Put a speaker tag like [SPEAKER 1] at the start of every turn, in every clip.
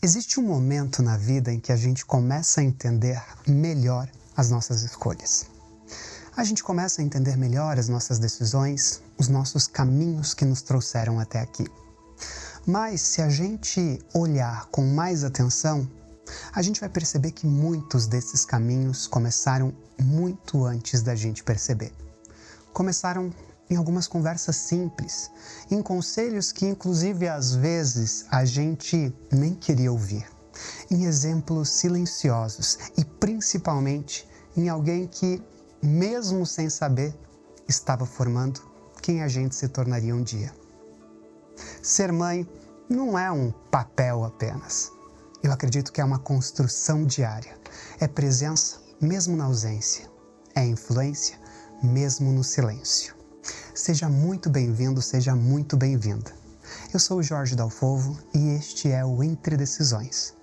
[SPEAKER 1] Existe um momento na vida em que a gente começa a entender melhor as nossas escolhas. A gente começa a entender melhor as nossas decisões, os nossos caminhos que nos trouxeram até aqui. Mas se a gente olhar com mais atenção, a gente vai perceber que muitos desses caminhos começaram muito antes da gente perceber. Começaram em algumas conversas simples, em conselhos que inclusive às vezes a gente nem queria ouvir, em exemplos silenciosos e principalmente em alguém que, mesmo sem saber, estava formando quem a gente se tornaria um dia. Ser mãe não é um papel apenas. Eu acredito que é uma construção diária. É presença mesmo na ausência. É influência mesmo no silêncio. Seja muito bem-vindo, seja muito bem-vinda. Eu sou o Jorge Dalfovo e este é o Entre Decisões.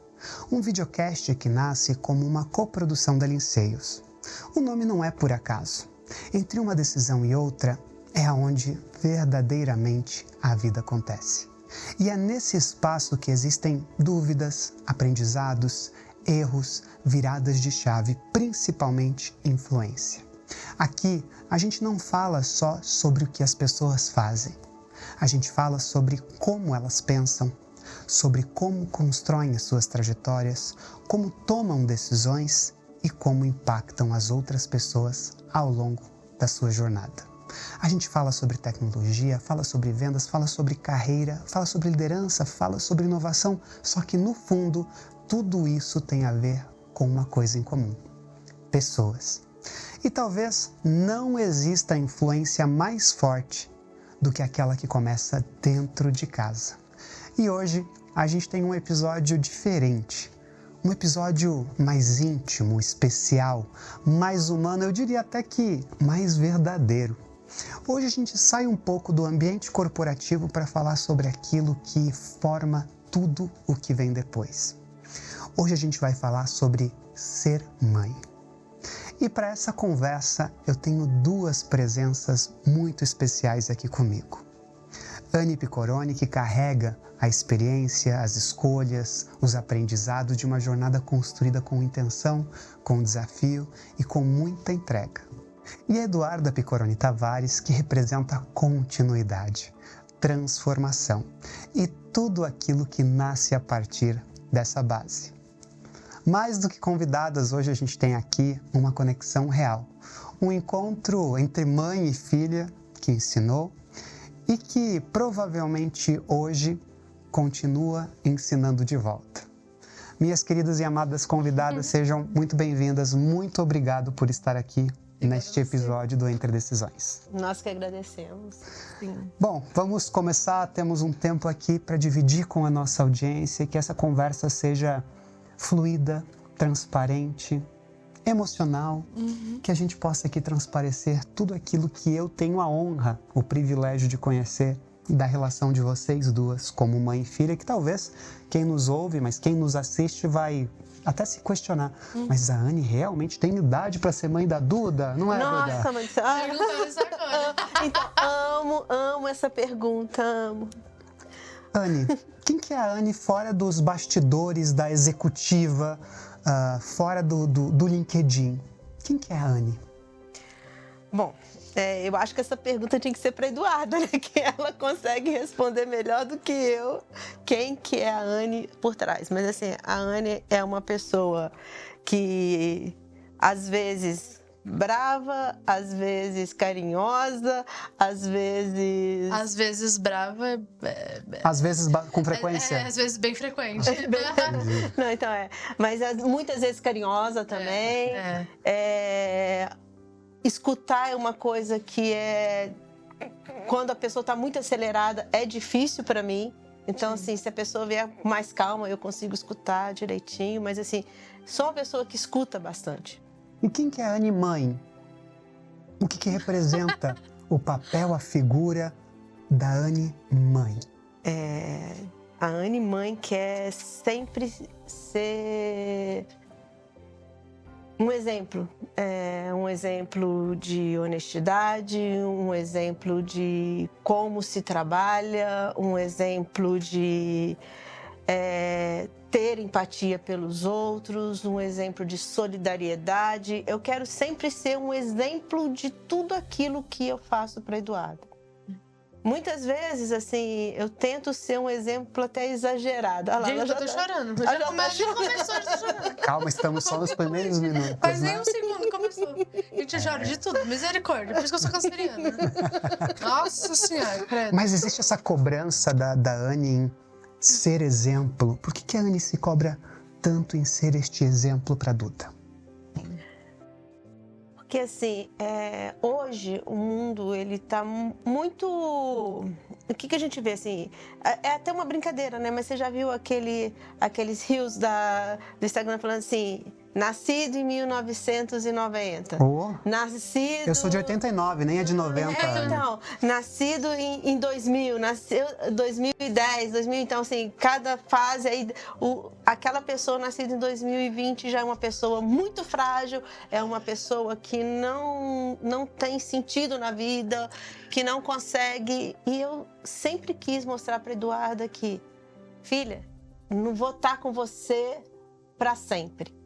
[SPEAKER 1] Um videocast que nasce como uma coprodução da Linceios. O nome não é por acaso. Entre uma decisão e outra é onde verdadeiramente a vida acontece. E é nesse espaço que existem dúvidas, aprendizados, erros, viradas de chave, principalmente influência. Aqui, a gente não fala só sobre o que as pessoas fazem. A gente fala sobre como elas pensam, sobre como constroem as suas trajetórias, como tomam decisões e como impactam as outras pessoas ao longo da sua jornada. A gente fala sobre tecnologia, fala sobre vendas, fala sobre carreira, fala sobre liderança, fala sobre inovação, só que no fundo, tudo isso tem a ver com uma coisa em comum: pessoas. E talvez não exista influência mais forte do que aquela que começa dentro de casa. E hoje a gente tem um episódio diferente. Um episódio mais íntimo, especial, mais humano, eu diria até que mais verdadeiro. Hoje a gente sai um pouco do ambiente corporativo para falar sobre aquilo que forma tudo o que vem depois. Hoje a gente vai falar sobre ser mãe. E para essa conversa eu tenho duas presenças muito especiais aqui comigo. Anne Picoroni, que carrega a experiência, as escolhas, os aprendizados de uma jornada construída com intenção, com desafio e com muita entrega. E Eduarda Picoroni Tavares, que representa continuidade, transformação e tudo aquilo que nasce a partir dessa base. Mais do que convidadas, hoje a gente tem aqui uma conexão real. Um encontro entre mãe e filha que ensinou e que provavelmente hoje continua ensinando de volta. Minhas queridas e amadas convidadas, sejam muito bem-vindas. Muito obrigado por estar aqui neste episódio do Entre Decisões.
[SPEAKER 2] Nós que agradecemos. Sim.
[SPEAKER 1] Bom, vamos começar. Temos um tempo aqui para dividir com a nossa audiência e que essa conversa seja fluida, transparente, emocional, que a gente possa aqui transparecer tudo aquilo que eu tenho a honra, o privilégio de conhecer da relação de vocês duas como mãe e filha, que talvez quem nos ouve, mas quem nos assiste vai até se questionar. Mas a Anne realmente tem idade para ser mãe da Duda? Não é, Duda?
[SPEAKER 2] Nossa, mãe,
[SPEAKER 3] Perguntando isso agora.
[SPEAKER 2] Então, amo essa pergunta, amo.
[SPEAKER 1] Anne, quem que é a Anne fora dos bastidores da executiva, fora do LinkedIn? Quem que é a Anne?
[SPEAKER 2] Bom, eu acho que essa pergunta tinha que ser para Eduarda, né? Que ela consegue responder melhor do que eu quem que é a Anne por trás. Mas assim, a Anne é uma pessoa que às vezes brava, às vezes carinhosa, às vezes...
[SPEAKER 3] Às vezes brava,
[SPEAKER 1] Às vezes com frequência?
[SPEAKER 3] às vezes bem frequente.
[SPEAKER 2] Não, então mas muitas vezes carinhosa também. Escutar é uma coisa que quando a pessoa está muito acelerada, é difícil para mim. Então, assim, se a pessoa vier mais calma, eu consigo escutar direitinho. Mas, assim, sou uma pessoa que escuta bastante.
[SPEAKER 1] E quem que é a Anne mãe? O que representa o papel, a figura da Anne mãe?
[SPEAKER 2] A Anne mãe quer sempre ser um exemplo. Um exemplo de honestidade, um exemplo de como se trabalha, um exemplo de ter empatia pelos outros, um exemplo de solidariedade. Eu quero sempre ser um exemplo de tudo aquilo que eu faço para Eduarda. Muitas vezes, assim, eu tento ser um exemplo até exagerado. Olha lá,
[SPEAKER 3] Gente,
[SPEAKER 2] ela
[SPEAKER 3] eu tô chorando. Já começou, já tô chorando.
[SPEAKER 1] Calma, estamos só nos primeiros minutos,
[SPEAKER 3] Faz
[SPEAKER 1] né?
[SPEAKER 3] nem um segundo começou. Gente, eu choro de tudo. Misericórdia. Por isso que eu sou canceriana. Nossa senhora, credo.
[SPEAKER 1] Mas existe essa cobrança da Anne em ser exemplo. Por que a Anne se cobra tanto em ser este exemplo para a Duda?
[SPEAKER 2] Porque, assim, hoje o mundo, ele tá muito... O que a gente vê, assim... É até uma brincadeira, né? Mas você já viu aqueles reels do Instagram falando assim... Nascido em 1990.
[SPEAKER 1] Oh,
[SPEAKER 2] Nascido...
[SPEAKER 1] eu sou de 89, nem é de 90.
[SPEAKER 2] Então, nascido em 2000, nasceu 2010, 2000, então assim, cada fase aí, aquela pessoa nascida em 2020 já é uma pessoa muito frágil, é uma pessoa que não tem sentido na vida, que não consegue, e eu sempre quis mostrar para Eduarda que, filha, não vou estar com você para sempre.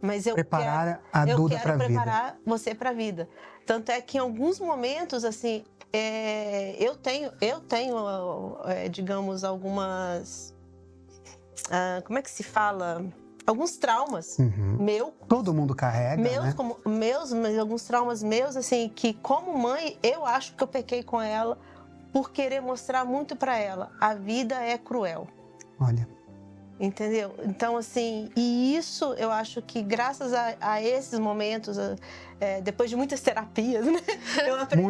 [SPEAKER 2] Mas eu
[SPEAKER 1] Preparar a Duda para a vida.
[SPEAKER 2] preparar você para a vida. Tanto é que em alguns momentos, assim, eu tenho, digamos, algumas... como é que se fala? Alguns traumas
[SPEAKER 1] Todo mundo carrega, né?
[SPEAKER 2] mas alguns traumas meus, assim, que como mãe, eu acho que eu pequei com ela por querer mostrar muito para ela. A vida é cruel.
[SPEAKER 1] Olha.
[SPEAKER 2] Entendeu? Então, assim, e isso eu acho que graças a esses momentos, depois de muitas terapias, né? Eu aprendi,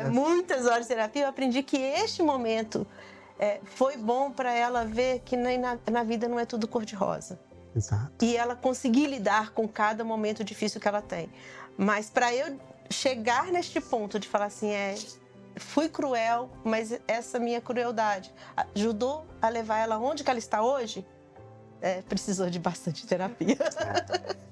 [SPEAKER 1] muitas horas
[SPEAKER 2] de terapia, eu aprendi que este momento foi bom para ela ver que na vida não é tudo cor-de-rosa.
[SPEAKER 1] Exato.
[SPEAKER 2] E ela conseguir lidar com cada momento difícil que ela tem. Mas para eu chegar neste ponto de falar assim, fui cruel, mas essa minha crueldade ajudou a levar ela onde que ela está hoje, precisou de bastante terapia.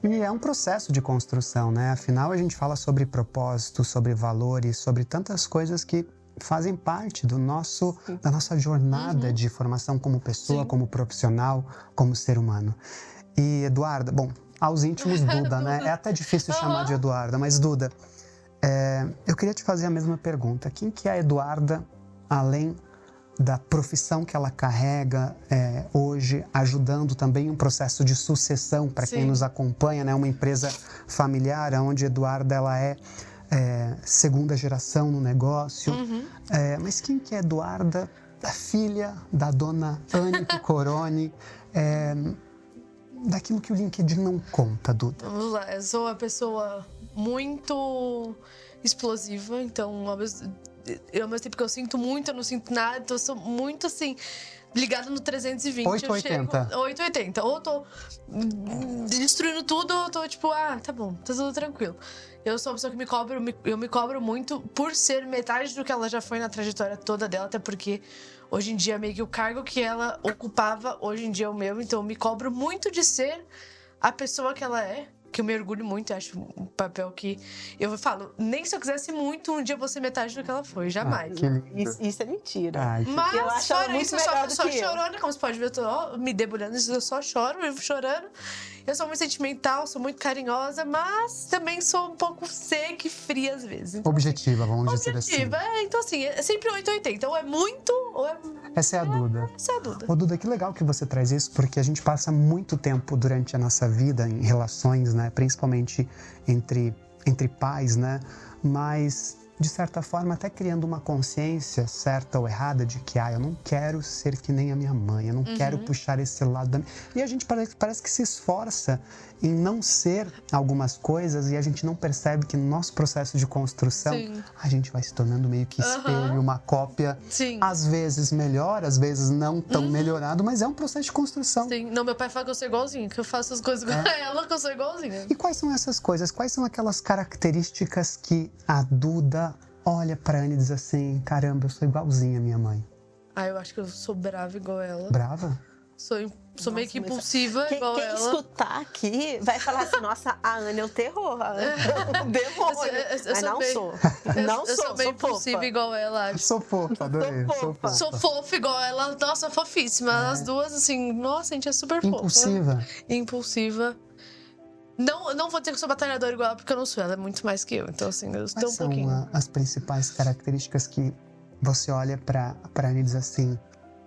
[SPEAKER 1] E é um processo de construção, né? Afinal, a gente fala sobre propósito, sobre valores, sobre tantas coisas que fazem parte da nossa jornada de formação como pessoa, como profissional, como ser humano. E Eduarda, bom, aos íntimos Duda, né? É até difícil chamar de Eduarda, mas Duda, eu queria te fazer a mesma pergunta. Quem que é a Eduarda, além da profissão que ela carrega hoje, ajudando também um processo de sucessão para quem nos acompanha, né? Uma empresa familiar, onde Eduarda ela é segunda geração no negócio. Mas quem que é Eduarda, a filha da dona Anne Pecoroni, daquilo que o LinkedIn não conta, Duda?
[SPEAKER 3] Vamos lá, eu sou uma pessoa muito explosiva, então ao mesmo tempo que eu sinto muito, eu não sinto nada, então eu sou muito assim, ligada no 320.
[SPEAKER 1] 880.
[SPEAKER 3] 880. Ou eu tô destruindo tudo, ou eu tô tipo, tá bom, tá tudo tranquilo. Eu sou uma pessoa que eu me cobro muito por ser metade do que ela já foi na trajetória toda dela, até porque hoje em dia meio que o cargo que ela ocupava, hoje em dia é o meu, então eu me cobro muito de ser a pessoa que ela é, que eu me orgulho muito, eu acho um papel que eu falo, nem se eu quisesse muito, um dia eu vou ser metade do que ela foi, jamais.
[SPEAKER 2] Isso é mentira.
[SPEAKER 3] Mas
[SPEAKER 2] eu acho
[SPEAKER 3] fora
[SPEAKER 2] muito
[SPEAKER 3] isso,
[SPEAKER 2] melhor
[SPEAKER 3] eu só
[SPEAKER 2] do que eu.
[SPEAKER 3] chorando, como você pode ver, eu tô me debulhando, eu só choro, vivo chorando. Eu sou muito sentimental, sou muito carinhosa, mas também sou um pouco seca e fria às vezes. Então,
[SPEAKER 1] objetiva, vamos dizer assim.
[SPEAKER 3] objetiva, então assim, é sempre 880, ou é muito, ou é...
[SPEAKER 1] Essa é a Duda.
[SPEAKER 3] Essa é a Duda.
[SPEAKER 1] Ô Duda, que legal que você traz isso, porque a gente passa muito tempo durante a nossa vida em relações, né? Principalmente entre pais, né? Mas, de certa forma, até criando uma consciência certa ou errada de que, eu não quero ser que nem a minha mãe, eu não quero puxar esse lado da minha... E a gente parece que se esforça em não ser algumas coisas e a gente não percebe que no nosso processo de construção, a gente vai se tornando meio que espelho, uma cópia, às vezes melhor, às vezes não tão melhorado, mas é um processo de construção.
[SPEAKER 3] Sim, não, meu pai fala que eu sou igualzinho, que eu faço as coisas com ela, que eu sou igualzinha.
[SPEAKER 1] E quais são essas coisas? Quais são aquelas características que a Duda olha pra Anne e diz assim, caramba, eu sou igualzinha à minha mãe?
[SPEAKER 3] Eu acho que eu sou brava igual ela.
[SPEAKER 1] Brava?
[SPEAKER 3] Sou sou meio que
[SPEAKER 2] Nossa,
[SPEAKER 3] impulsiva,
[SPEAKER 2] Quem
[SPEAKER 3] igual ela.
[SPEAKER 2] escutar aqui vai falar assim, nossa, a Anne é o terror, a Anne é o demônio.
[SPEAKER 3] Eu
[SPEAKER 2] Mas
[SPEAKER 3] sou
[SPEAKER 2] não
[SPEAKER 3] bem-
[SPEAKER 2] sou.
[SPEAKER 3] Eu
[SPEAKER 2] Não
[SPEAKER 3] sou
[SPEAKER 2] sou,
[SPEAKER 3] meio
[SPEAKER 2] sou
[SPEAKER 3] impulsiva
[SPEAKER 2] fofa.
[SPEAKER 3] igual ela, acho.
[SPEAKER 1] Sou fofa, adorei.
[SPEAKER 2] Sou
[SPEAKER 1] Sou
[SPEAKER 2] fofa.
[SPEAKER 1] fofa.
[SPEAKER 3] Sou fofa igual ela, nossa, fofíssima. As duas, assim, nossa, a gente é super fofa.
[SPEAKER 1] Impulsiva.
[SPEAKER 3] Impulsiva. Não vou dizer que sou batalhadora igual ela, porque eu não sou. Ela é muito mais que eu. Então, assim, eu estou
[SPEAKER 1] Quais
[SPEAKER 3] um
[SPEAKER 1] são
[SPEAKER 3] pouquinho.
[SPEAKER 1] as principais características que você olha pra Anne e diz assim,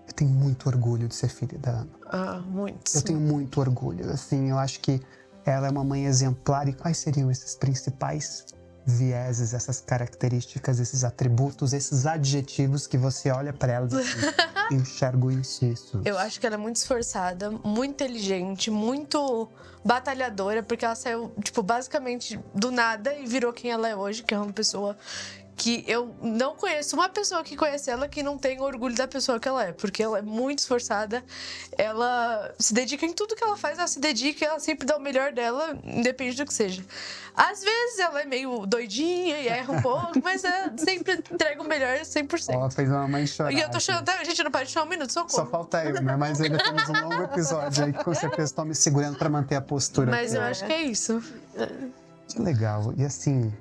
[SPEAKER 1] eu tenho muito orgulho de ser filha da Ana.
[SPEAKER 3] Ah, muito.
[SPEAKER 1] Eu tenho muito orgulho, assim, eu acho que ela é uma mãe exemplar. E quais seriam esses principais vieses, essas características, esses atributos, esses adjetivos que você olha pra ela e diz assim, enxergo isso.
[SPEAKER 3] Eu acho que ela é muito esforçada, muito inteligente, muito batalhadora, porque ela saiu, tipo, basicamente do nada e virou quem ela é hoje, que é uma pessoa que eu não conheço uma pessoa que conhece ela que não tem orgulho da pessoa que ela é, porque ela é muito esforçada, ela se dedica em tudo que ela faz, ela se dedica, ela sempre dá o melhor dela, independente do que seja. Às vezes ela é meio doidinha e erra um pouco, mas ela sempre entrega o melhor 100%.
[SPEAKER 1] Ó, fez uma mãe chorar.
[SPEAKER 3] E eu tô chorando, tá? Gente, não pode chorar um minuto, socorro.
[SPEAKER 1] Só falta eu, né? Mas ainda temos um longo episódio aí que com certeza estão me segurando pra manter a postura.
[SPEAKER 3] Mas
[SPEAKER 1] aqui.
[SPEAKER 3] eu acho que é isso.
[SPEAKER 1] Que legal. E assim,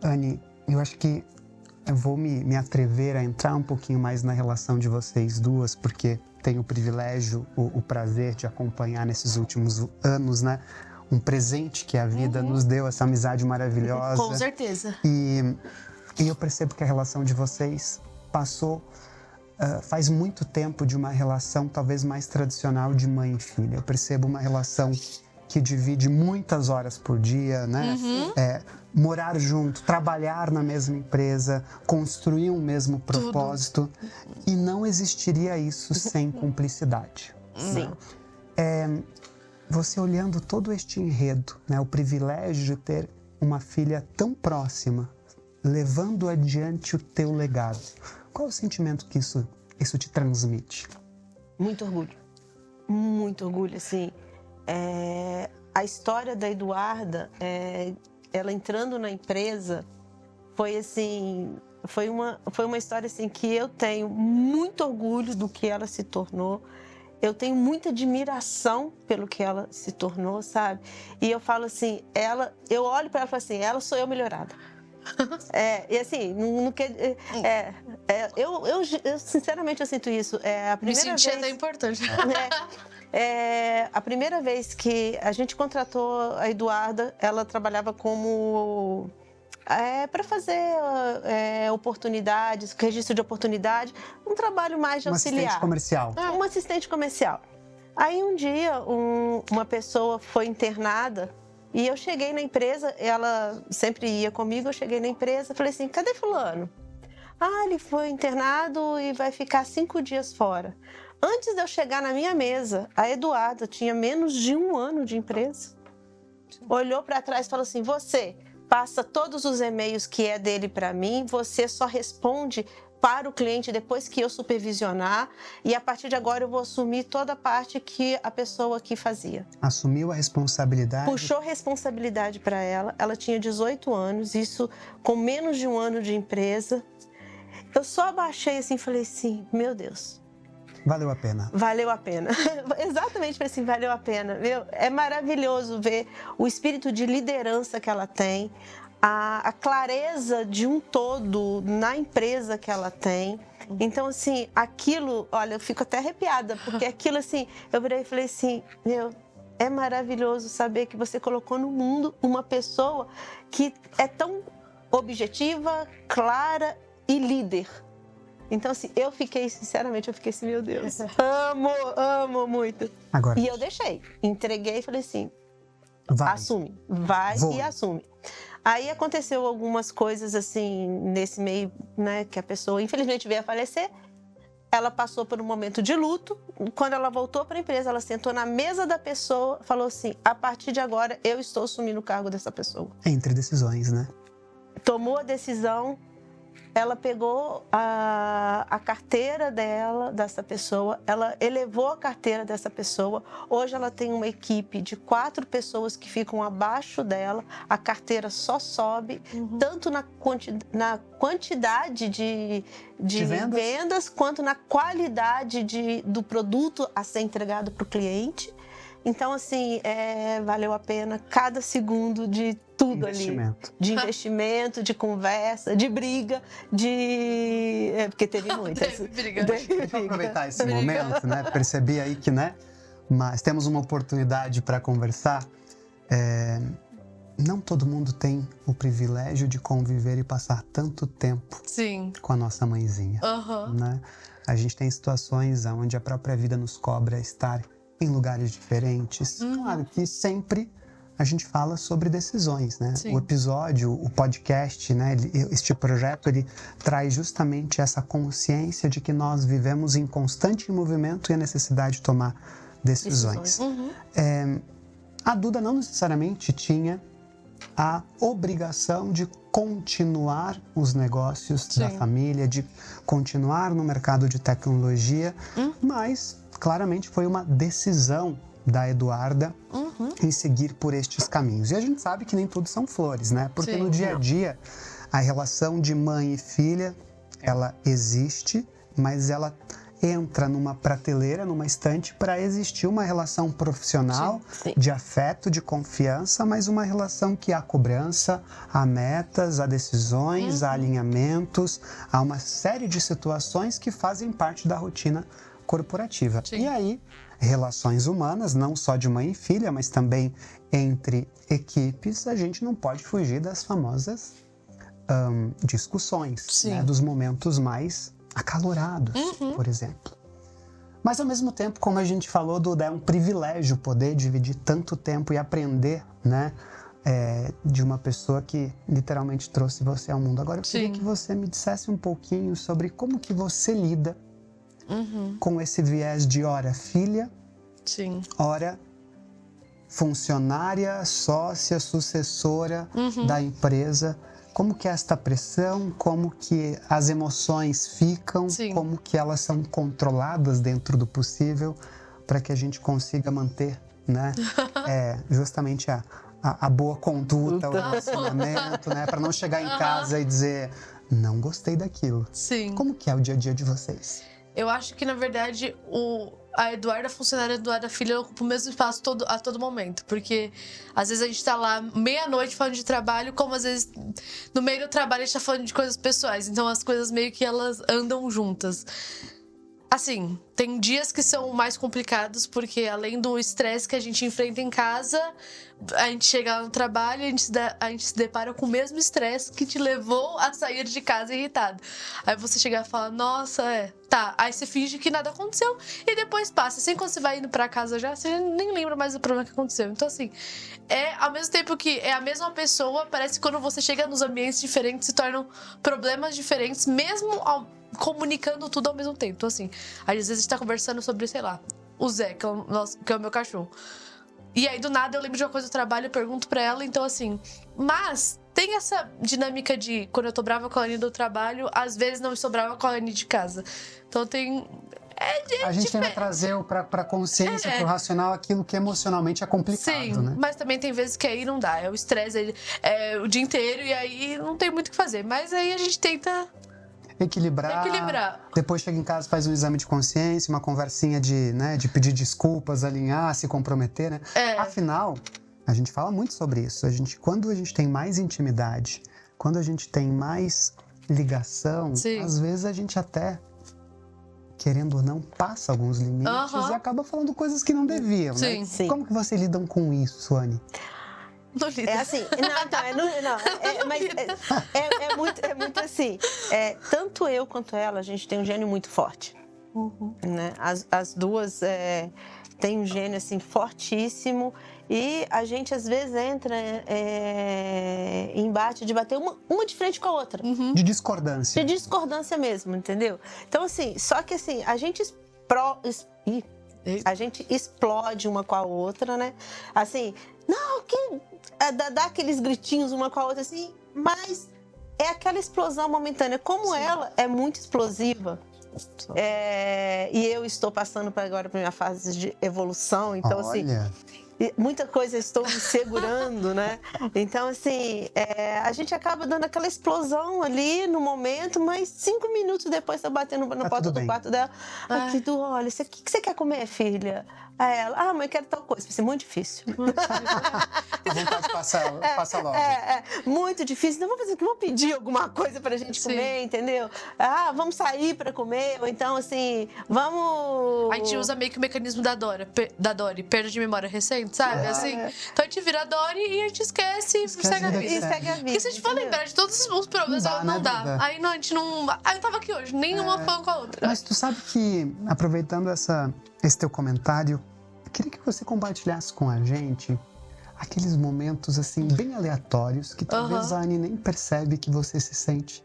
[SPEAKER 1] Anne, eu acho que eu vou me atrever a entrar um pouquinho mais na relação de vocês duas, porque tenho o privilégio, o prazer de acompanhar nesses últimos anos, né? Um presente que a vida nos deu, essa amizade maravilhosa.
[SPEAKER 3] Com certeza.
[SPEAKER 1] E eu percebo que a relação de vocês passou faz muito tempo de uma relação talvez mais tradicional de mãe e filha. Eu percebo uma relação que divide muitas horas por dia, né? Morar junto, trabalhar na mesma empresa, construir um mesmo propósito. E não existiria isso sem cumplicidade.
[SPEAKER 2] Sim.
[SPEAKER 1] Você olhando todo este enredo, né? O privilégio de ter uma filha tão próxima, levando adiante o teu legado. Qual é o sentimento que isso te transmite?
[SPEAKER 2] Muito orgulho, assim. A história da Eduarda, ela entrando na empresa, foi assim, foi uma história assim que eu tenho muito orgulho do que ela se tornou. Eu tenho muita admiração pelo que ela se tornou, sabe? E eu falo assim, eu olho para ela e falo assim, ela sou eu melhorada. E assim, não quer. Eu sinceramente eu sinto isso. A
[SPEAKER 3] Me
[SPEAKER 2] primeira
[SPEAKER 3] senti
[SPEAKER 2] vez,
[SPEAKER 3] até importante.
[SPEAKER 2] a primeira vez que a gente contratou a Eduarda, ela trabalhava como para fazer oportunidades, registro de oportunidade, um trabalho mais de
[SPEAKER 1] Uma
[SPEAKER 2] auxiliar.
[SPEAKER 1] assistente comercial.
[SPEAKER 2] Uma assistente comercial. Aí um dia uma pessoa foi internada e eu cheguei na empresa, ela sempre ia comigo, eu cheguei na empresa, falei assim, cadê fulano? Ele foi internado e vai ficar 5 dias fora. Antes de eu chegar na minha mesa, a Eduarda tinha menos de 1 ano de empresa. Olhou para trás e falou assim, você passa todos os e-mails que é dele para mim, você só responde para o cliente depois que eu supervisionar e a partir de agora eu vou assumir toda a parte que a pessoa aqui fazia.
[SPEAKER 1] Assumiu a responsabilidade.
[SPEAKER 2] Puxou responsabilidade para ela, ela tinha 18 anos, isso com menos de 1 ano de empresa. Eu só abaixei assim e falei assim, meu Deus.
[SPEAKER 1] Valeu a pena.
[SPEAKER 2] Valeu a pena. Exatamente, falei assim, valeu a pena. É maravilhoso ver o espírito de liderança que ela tem, a clareza de um todo na empresa que ela tem. Então, assim, aquilo, olha, eu fico até arrepiada, porque aquilo, assim, eu virei e falei assim, é maravilhoso saber que você colocou no mundo uma pessoa que é tão objetiva, clara e líder. Então, assim, sinceramente, eu fiquei assim, meu Deus, amo muito.
[SPEAKER 1] Agora,
[SPEAKER 2] E eu deixei, entreguei e falei assim,
[SPEAKER 1] vai.
[SPEAKER 2] assume, vai
[SPEAKER 1] Vou.
[SPEAKER 2] e assume. Aí aconteceu algumas coisas assim, nesse meio, né, que a pessoa infelizmente veio a falecer. Ela passou por um momento de luto. Quando ela voltou para a empresa, ela sentou na mesa da pessoa, falou assim, a partir de agora eu estou assumindo o cargo dessa pessoa.
[SPEAKER 1] Entre decisões, né?
[SPEAKER 2] Tomou a decisão ela pegou a carteira dessa pessoa, ela elevou a carteira dessa pessoa. Hoje ela tem uma equipe de 4 pessoas que ficam abaixo dela, a carteira só sobe, tanto na quantidade de vendas, quanto na qualidade do produto a ser entregado para o cliente. Então, assim, valeu a pena cada segundo de tudo ali. De investimento, de conversa, de briga, porque teve muitas.
[SPEAKER 3] Teve briga.
[SPEAKER 1] Deixa eu aproveitar esse momento, né? Percebi aí que, né? Mas temos uma oportunidade para conversar. Não todo mundo tem o privilégio de conviver e passar tanto tempo com a nossa mãezinha. Né? A gente tem situações onde a própria vida nos cobra estar em lugares diferentes. Claro que sempre a gente fala sobre decisões, né?
[SPEAKER 3] Sim.
[SPEAKER 1] O episódio, o podcast, né? Este projeto, ele traz justamente essa consciência de que nós vivemos em constante movimento e a necessidade de tomar decisões. A Duda não necessariamente tinha a obrigação de continuar os negócios da família, de continuar no mercado de tecnologia, mas claramente foi uma decisão da Eduarda em seguir por estes caminhos. E a gente sabe que nem tudo são flores, né? Porque no dia a dia, a relação de mãe e filha, ela existe, mas ela entra numa prateleira, numa estante, para existir uma relação profissional, de afeto, de confiança, mas uma relação que há cobrança, há metas, há decisões, há alinhamentos, há uma série de situações que fazem parte da rotina corporativa. E aí, relações humanas, não só de mãe e filha, mas também entre equipes, a gente não pode fugir das famosas discussões, né? Dos momentos mais acalorados, por exemplo. Mas, ao mesmo tempo, como a gente falou, Duda, é um privilégio poder dividir tanto tempo e aprender, né? De uma pessoa que literalmente trouxe você ao mundo. Agora, eu queria que você me dissesse um pouquinho sobre como que você lida com esse viés de ora filha, ora funcionária, sócia, sucessora da empresa. Como que é esta pressão, como que as emoções ficam, como que elas são controladas dentro do possível para que a gente consiga manter, né, justamente a boa conduta, o relacionamento, né, para não chegar em casa e dizer, não gostei daquilo. Como que é o dia a dia de vocês?
[SPEAKER 3] Eu acho que, na verdade, a Eduarda, a funcionária Eduarda Filha, ocupa o mesmo espaço a todo momento. Porque, às vezes, a gente tá lá meia-noite falando de trabalho, como, às vezes, no meio do trabalho a gente tá falando de coisas pessoais. Então, as coisas meio que elas andam juntas. Assim, tem dias que são mais complicados, porque além do estresse que a gente enfrenta em casa, a gente chega lá no trabalho e a gente se depara com o mesmo estresse que te levou a sair de casa irritado. Aí você chega e fala, nossa, tá. Aí você finge que nada aconteceu e depois passa. Assim, quando você vai indo pra casa já, você nem lembra mais do problema que aconteceu. Então, assim, ao mesmo tempo que é a mesma pessoa, parece que quando você chega nos ambientes diferentes, se tornam problemas diferentes, mesmo comunicando tudo ao mesmo tempo. Então, assim, às vezes a gente tá conversando sobre, sei lá, o Zé, que é o meu cachorro. E aí, do nada, eu lembro de uma coisa do trabalho, eu pergunto pra ela, então, assim... Mas tem essa dinâmica de, quando eu tô brava com a Anne do trabalho, às vezes não estou brava com a Anne de casa. Então, tem...
[SPEAKER 1] a gente tenta trazer pra consciência, pro racional, aquilo que emocionalmente é complicado, né?
[SPEAKER 3] Mas também tem vezes que aí não dá. É o estresse, o dia inteiro, e aí não tem muito o que fazer. Mas aí a gente tenta...
[SPEAKER 1] Equilibrar. Depois chega em casa, faz um exame de consciência, uma conversinha de pedir desculpas, alinhar, se comprometer, né? Afinal, a gente fala muito sobre isso. Quando a gente tem mais intimidade, quando a gente tem mais ligação, às vezes a gente até, querendo ou não, passa alguns limites e acaba falando coisas que não deviam, né? Como que vocês lidam com isso, Anne?
[SPEAKER 2] É assim, é muito assim. Tanto eu quanto ela, a gente tem um gênio muito forte. Né? As duas têm um gênio assim, fortíssimo. E a gente, às vezes, entra em embate de bater uma de frente com a outra.
[SPEAKER 1] De discordância.
[SPEAKER 2] De discordância mesmo, entendeu? Então, assim, só que assim, a gente explode uma com a outra, né? Assim, não, dá aqueles gritinhos uma com a outra, assim, mas é aquela explosão momentânea. Como ela é muito explosiva, e eu estou passando agora para minha fase de evolução, então assim, muita coisa estou me segurando, né? Então assim, a gente acaba dando aquela explosão ali no momento, mas 5 minutos depois tá batendo na porta do quarto dela. Aqui do, olha, o que você quer comer, filha? Aí ela, mãe, eu quero tal coisa. Vai ser muito difícil.
[SPEAKER 1] A vontade passa logo.
[SPEAKER 2] Muito difícil. Então vamos fazer o que? Vamos pedir alguma coisa pra gente comer, entendeu? Vamos sair pra comer, ou então assim, vamos...
[SPEAKER 3] A gente usa meio que o mecanismo da Dory, perda de memória recente, sabe? Assim, então a gente vira a Dory e a gente esquece e segue a vida. Porque se a gente for lembrar de todos os problemas, não dá. Aí não, a gente não... Aí eu tava aqui hoje, nenhuma falando com a outra.
[SPEAKER 1] Mas tu sabe que, aproveitando esse teu comentário, eu queria que você compartilhasse com a gente aqueles momentos, assim, bem aleatórios, que talvez a Anne nem percebe que você se sente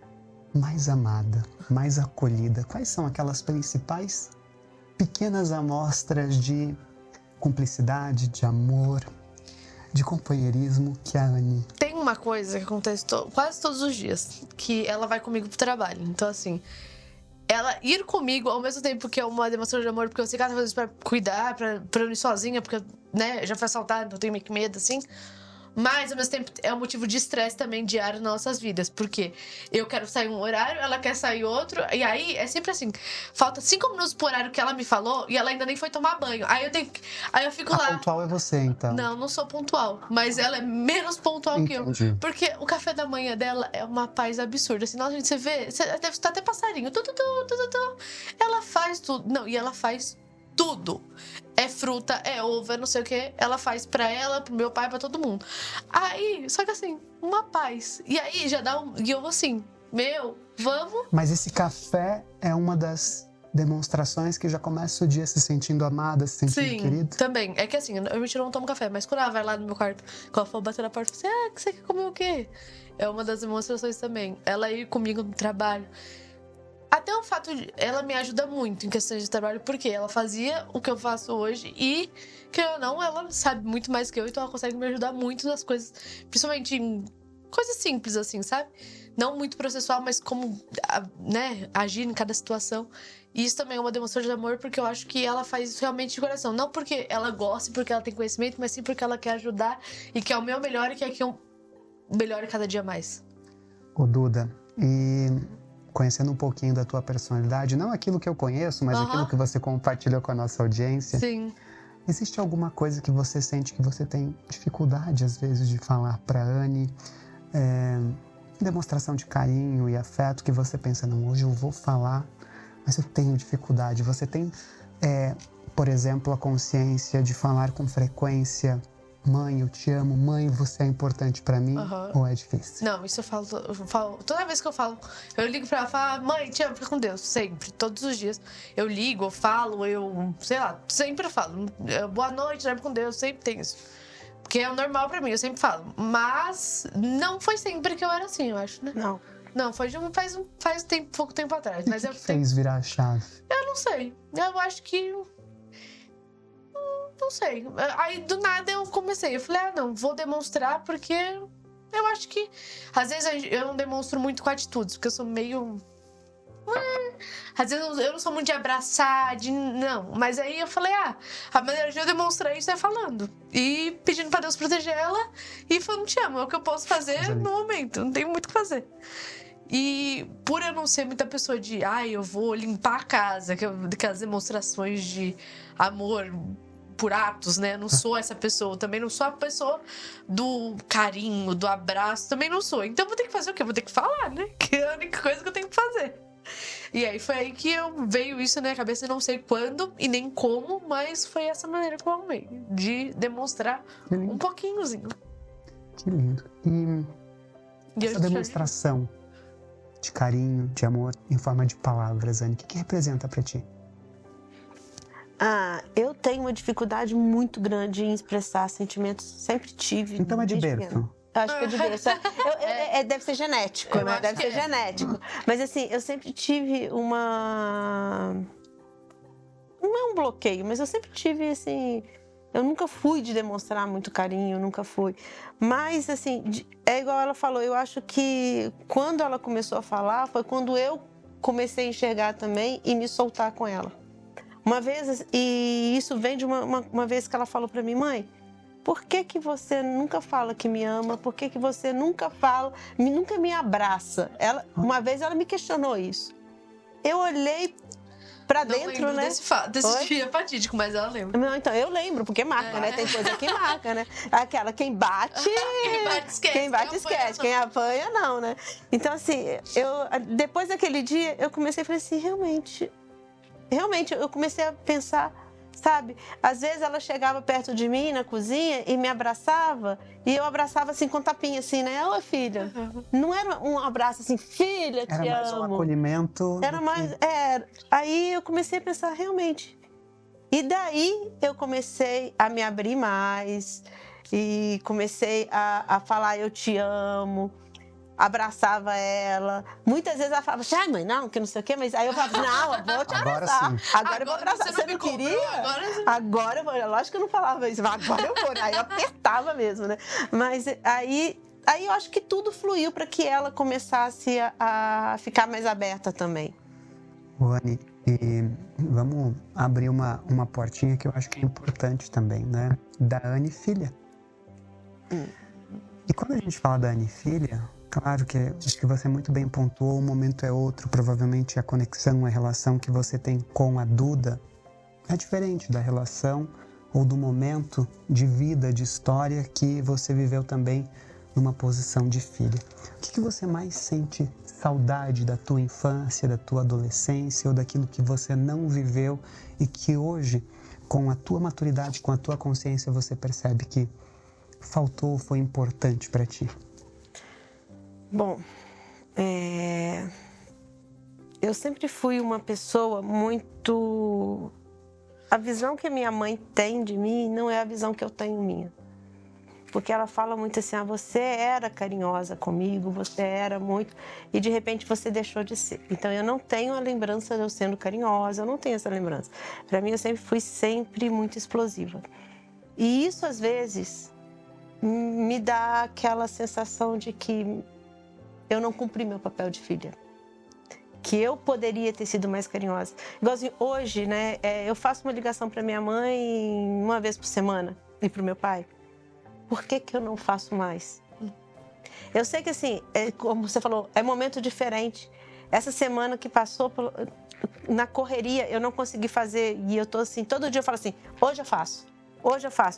[SPEAKER 1] mais amada, mais acolhida. Quais são aquelas principais pequenas amostras de cumplicidade, de amor, de companheirismo que a Anne...
[SPEAKER 3] Tem uma coisa que acontece quase todos os dias, que ela vai comigo pro trabalho. Então, assim, ela ir comigo ao mesmo tempo que é uma demonstração de amor, porque eu sei que ela tá fazendo isso pra cuidar, pra eu ir sozinha, porque, né, já foi assaltada, então eu tenho meio que medo, assim. Mas, ao mesmo tempo, é um motivo de estresse também diário nas nossas vidas. Porque eu quero sair um horário, ela quer sair outro. E aí, é sempre assim. Falta 5 minutos pro horário que ela me falou e ela ainda nem foi tomar banho. Aí eu fico lá...
[SPEAKER 1] pontual é você, então.
[SPEAKER 3] Não sou pontual. Mas ela é menos pontual que eu. Porque o café da manhã dela é uma paz absurda. Assim, nossa, gente, você vê... Deve estar até passarinho. Ela faz tudo. Não, e ela faz tudo. É fruta, é ovo, é não sei o que. Ela faz pra ela, pro meu pai, pra todo mundo. Aí, só que assim, uma paz. E aí já dá E eu assim, vamos.
[SPEAKER 1] Mas esse café é uma das demonstrações que já começa o dia se sentindo amada, se sentindo querida?
[SPEAKER 3] Sim, também. É que assim, eu não tomo café, mas quando ela vai lá no meu quarto, quando ela for bater na porta, você, que você quer comer o quê? É uma das demonstrações também. Ela ir comigo no trabalho. Até o fato de... Ela me ajuda muito em questões de trabalho, porque ela fazia o que eu faço hoje e, querendo ou não, ela sabe muito mais que eu, então ela consegue me ajudar muito nas coisas, principalmente em coisas simples, assim, sabe? Não muito processual, mas como, né, agir em cada situação. E isso também é uma demonstração de amor, porque eu acho que ela faz isso realmente de coração. Não porque ela gosta, porque ela tem conhecimento, mas sim porque ela quer ajudar e quer o meu melhor e quer que eu melhore cada dia mais.
[SPEAKER 1] Ô, Duda, e... conhecendo um pouquinho da tua personalidade, não aquilo que eu conheço, mas aquilo que você compartilhou com a nossa audiência.
[SPEAKER 3] Sim.
[SPEAKER 1] Existe alguma coisa que você sente que você tem dificuldade, às vezes, de falar pra Anne? Demonstração de carinho e afeto que você pensa, não, hoje eu vou falar, mas eu tenho dificuldade. Você tem, por exemplo, a consciência de falar com frequência: mãe, eu te amo, mãe, você é importante pra mim, ou é difícil?
[SPEAKER 3] Não, isso eu falo, toda vez que eu ligo pra ela e falo, mãe, te amo, fica com Deus, sempre, todos os dias. Eu ligo, eu falo, sei lá, sempre eu falo, boa noite, dorme com Deus, sempre tem isso. Porque é o normal pra mim, eu sempre falo. Mas não foi sempre que eu era assim, eu acho, né? Não, foi faz pouco tempo atrás.
[SPEAKER 1] E
[SPEAKER 3] mas
[SPEAKER 1] o que fez virar a chave?
[SPEAKER 3] Eu não sei, eu acho que... Não sei. Aí, do nada, eu comecei. Eu falei, não, vou demonstrar, porque eu acho que... Às vezes, eu não demonstro muito com atitudes, porque eu sou meio... Às vezes, eu não sou muito de abraçar, não. Mas aí, eu falei, a maneira de eu demonstrar isso é falando. E pedindo pra Deus proteger ela. E falando, te amo, é o que eu posso fazer no momento. Não tenho muito o que fazer. E por eu não ser muita pessoa de... eu vou limpar a casa, aquelas demonstrações de amor... por atos, né? Eu não sou essa pessoa. Também não sou a pessoa do carinho, do abraço. Também não sou. Então, vou ter que fazer o quê? Vou ter que falar, né? Que é a única coisa que eu tenho que fazer. E aí, foi aí que veio isso na minha cabeça. Não sei quando e nem como, mas foi essa maneira que eu arrumei. De demonstrar um pouquinhozinho.
[SPEAKER 1] Que lindo. E essa demonstração de carinho, de amor, em forma de palavras, Anne, o que representa pra ti?
[SPEAKER 2] Eu tenho uma dificuldade muito grande em expressar sentimentos. Sempre tive.
[SPEAKER 1] Então é de berço.
[SPEAKER 2] Eu acho que é de berço. Deve ser genético, né? Deve ser genético. Mas assim, eu sempre tive uma... Não é um bloqueio, mas eu sempre tive, assim... Eu nunca fui de demonstrar muito carinho, nunca fui. Mas, assim, é igual ela falou, eu acho que quando ela começou a falar, foi quando eu comecei a enxergar também e me soltar com ela. Uma vez, e isso vem de uma vez que ela falou pra mim, mãe, por que você nunca fala que me ama? Por que você nunca fala, nunca me abraça? Uma vez ela me questionou isso. Eu olhei pra dentro, né?
[SPEAKER 3] Desse dia fatídico, mas ela lembra.
[SPEAKER 2] Não, então, eu lembro, porque marca, né? Tem coisa que marca, né? Aquela, quem bate esquece. Quem bate esquece. Quem apanha, não, né? Então, assim, depois daquele dia, eu comecei a falar assim, realmente, eu comecei a pensar, sabe? Às vezes ela chegava perto de mim na cozinha e me abraçava, e eu abraçava assim com tapinha, assim, né? Ô, filha. Não era um abraço assim, filha, te amo.
[SPEAKER 1] Era mais um acolhimento.
[SPEAKER 2] Era mais. Aí eu comecei a pensar, realmente. E daí eu comecei a me abrir mais, e comecei a falar, eu te amo. Abraçava ela. Muitas vezes ela falava assim, ai, mãe, não, que não sei o quê, mas aí eu falava, não, eu vou te abraçar. Agora eu vou abraçar. Você não queria? Agora eu vou. Lógico que eu não falava isso, mas agora eu vou. Aí eu apertava mesmo, né? Mas aí eu acho que tudo fluiu para que ela começasse a ficar mais aberta também.
[SPEAKER 1] Anne, e vamos abrir uma portinha que eu acho que é importante também, né? Da Anne filha. E quando a gente fala da Anne filha, claro que acho que você muito bem pontuou, o momento é outro, provavelmente a conexão, a relação que você tem com a Duda é diferente da relação ou do momento de vida, de história que você viveu também numa posição de filha. O que você mais sente saudade da tua infância, da tua adolescência ou daquilo que você não viveu e que hoje, com a tua maturidade, com a tua consciência, você percebe que faltou, foi importante para ti?
[SPEAKER 2] Bom, eu sempre fui uma pessoa muito... A visão que a minha mãe tem de mim não é a visão que eu tenho minha. Porque ela fala muito assim, você era carinhosa comigo, você era muito... E de repente você deixou de ser. Então eu não tenho a lembrança de eu sendo carinhosa, eu não tenho essa lembrança. Para mim eu sempre fui muito explosiva. E isso às vezes me dá aquela sensação de que eu não cumpri meu papel de filha. Que eu poderia ter sido mais carinhosa. Igualzinho, hoje, né, eu faço uma ligação para minha mãe uma vez por semana e para o meu pai. Por que eu não faço mais? Eu sei que, assim, como você falou, é momento diferente. Essa semana que passou na correria, eu não consegui fazer, e eu tô assim, todo dia eu falo assim, hoje eu faço.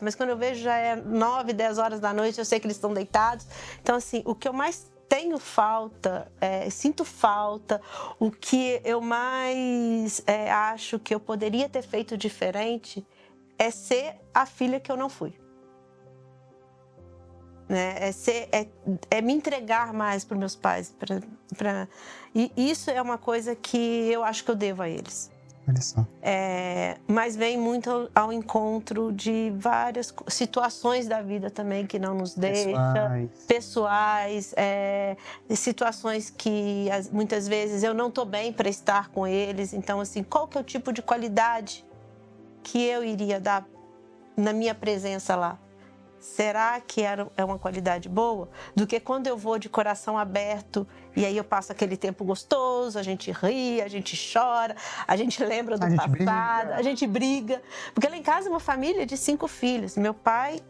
[SPEAKER 2] Mas quando eu vejo já é 9, 10 horas da noite, eu sei que eles estão deitados. Então, assim, o que eu mais tenho falta, sinto falta, o que eu mais acho que eu poderia ter feito diferente é ser a filha que eu não fui. Né? É me entregar mais para os meus pais. E isso é uma coisa que eu acho que eu devo a eles.
[SPEAKER 1] Olha só.
[SPEAKER 2] Mas vem muito ao encontro de várias situações da vida também que não nos deixam. Pessoais, situações que muitas vezes eu não estou bem para estar com eles. Então, assim, qual que é o tipo de qualidade que eu iria dar na minha presença lá? Será que é uma qualidade boa? Do que quando eu vou de coração aberto e aí eu passo aquele tempo gostoso, a gente ri, a gente chora, a gente lembra do passado, a gente briga. Porque lá em casa é uma família de 5 filhos. Meu pai,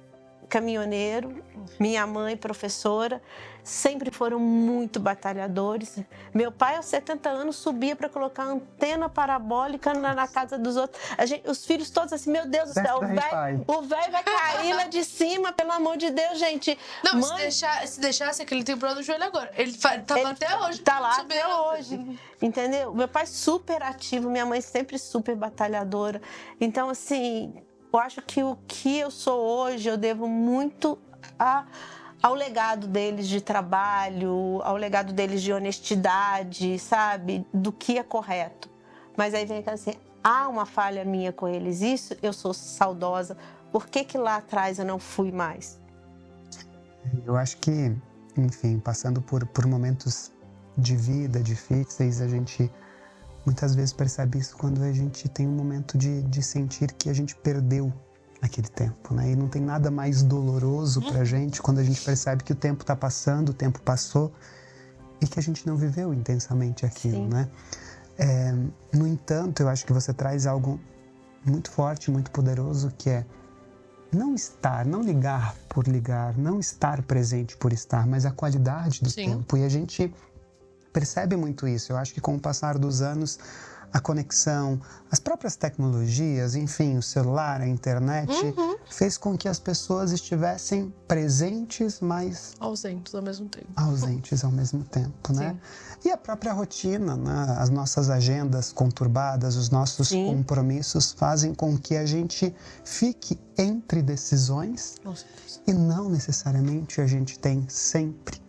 [SPEAKER 2] caminhoneiro, minha mãe, professora, sempre foram muito batalhadores. Meu pai, aos 70 anos, subia para colocar antena parabólica na casa dos outros. Os filhos todos assim, meu Deus do céu, o velho vai cair lá de cima, pelo amor de Deus, gente.
[SPEAKER 3] Não, mãe... se deixasse, aquele tem problema no joelho agora. Ele tava até hoje.
[SPEAKER 2] Tá lá até hoje, entendeu? Meu pai super ativo, minha mãe sempre super batalhadora. Então, assim, eu acho que o que eu sou hoje, eu devo muito ao legado deles de trabalho, ao legado deles de honestidade, sabe? Do que é correto. Mas aí vem aquela assim, há uma falha minha com eles, isso eu sou saudosa, por que lá atrás eu não fui mais?
[SPEAKER 1] Eu acho que, enfim, passando por momentos de vida difíceis, a gente muitas vezes percebe isso quando a gente tem um momento de sentir que a gente perdeu aquele tempo, né? E não tem nada mais doloroso pra gente quando a gente percebe que o tempo tá passando, o tempo passou e que a gente não viveu intensamente aquilo,
[SPEAKER 2] Sim.
[SPEAKER 1] né? No entanto, eu acho que você traz algo muito forte, muito poderoso, que é não estar, não ligar por ligar, não estar presente por estar, mas a qualidade do
[SPEAKER 3] Sim.
[SPEAKER 1] tempo. E a gente percebe muito isso. Eu acho que com o passar dos anos, a conexão, as próprias tecnologias, enfim, o celular, a internet, fez com que as pessoas estivessem presentes, mas
[SPEAKER 3] Ausentes ao mesmo tempo.
[SPEAKER 1] ausentes ao mesmo tempo, né?
[SPEAKER 3] Sim.
[SPEAKER 1] E a própria rotina, né? As nossas agendas conturbadas, os nossos
[SPEAKER 2] Sim.
[SPEAKER 1] compromissos fazem com que a gente fique entre decisões
[SPEAKER 3] Com certeza.
[SPEAKER 1] e não necessariamente a gente tem sempre